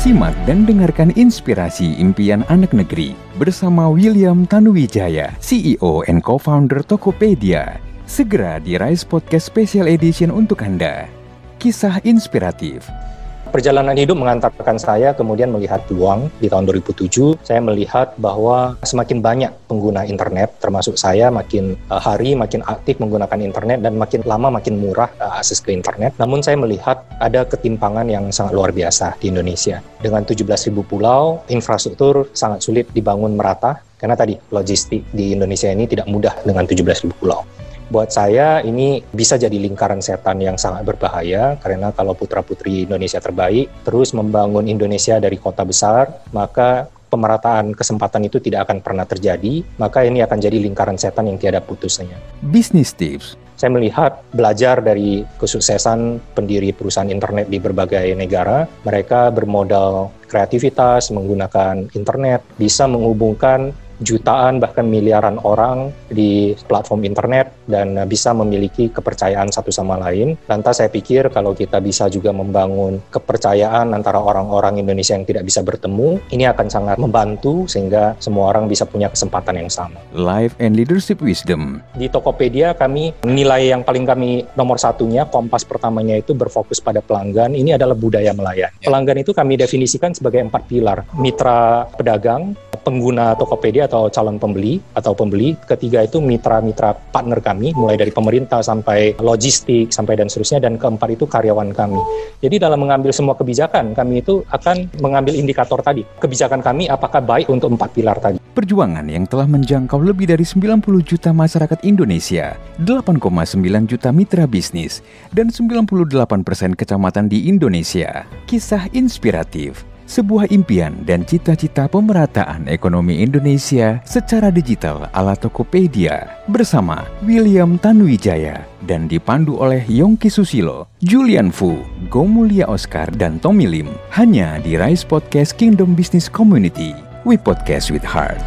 Simak dan dengarkan inspirasi impian anak negeri bersama William Tanuwijaya, CEO and co-founder Tokopedia. Segera di Rise Podcast Special Edition untuk Anda. Kisah inspiratif. Perjalanan hidup mengantarkan saya kemudian melihat peluang. Di tahun 2007, saya melihat bahwa semakin banyak pengguna internet, termasuk saya, makin hari makin aktif menggunakan internet dan makin lama makin murah akses ke internet. Namun saya melihat ada ketimpangan yang sangat luar biasa di Indonesia. Dengan 17.000 pulau, infrastruktur sangat sulit dibangun merata, karena tadi logistik di Indonesia ini tidak mudah dengan 17.000 pulau. Buat saya ini bisa jadi lingkaran setan yang sangat berbahaya, karena kalau putra-putri Indonesia terbaik terus membangun Indonesia dari kota besar, maka pemerataan kesempatan itu tidak akan pernah terjadi, maka ini akan jadi lingkaran setan yang tiada putusnya. Business tips. Saya melihat belajar dari kesuksesan pendiri perusahaan internet di berbagai negara, mereka bermodal kreativitas, menggunakan internet, bisa menghubungkan jutaan bahkan miliaran orang di platform internet dan bisa memiliki kepercayaan satu sama lain. Lantas saya pikir kalau kita bisa juga membangun kepercayaan antara orang-orang Indonesia yang tidak bisa bertemu, ini akan sangat membantu sehingga semua orang bisa punya kesempatan yang sama. Life and Leadership Wisdom. Di Tokopedia kami nilai yang paling kami nomor satunya, kompas pertamanya itu berfokus pada pelanggan. Ini adalah budaya melayani. Pelanggan itu kami definisikan sebagai 4 pilar. Mitra pedagang, pengguna Tokopedia atau calon pembeli atau pembeli. Ketiga itu mitra-mitra partner kami, mulai dari pemerintah sampai logistik sampai dan seterusnya. Dan keempat itu karyawan kami. Jadi dalam mengambil semua kebijakan, kami itu akan mengambil indikator tadi. Kebijakan kami apakah baik untuk 4 pilar tadi. Perjuangan yang telah menjangkau lebih dari 90 juta masyarakat Indonesia, 8,9 juta mitra bisnis, dan 98% kecamatan di Indonesia. Kisah inspiratif. Sebuah impian dan cita-cita pemerataan ekonomi Indonesia secara digital ala Tokopedia bersama William Tanuwijaya dan dipandu oleh Yongki Susilo, Julian Fu, Gomulia Oscar, dan Tommy Lim hanya di Rise Podcast Kingdom Business Community. We podcast with heart.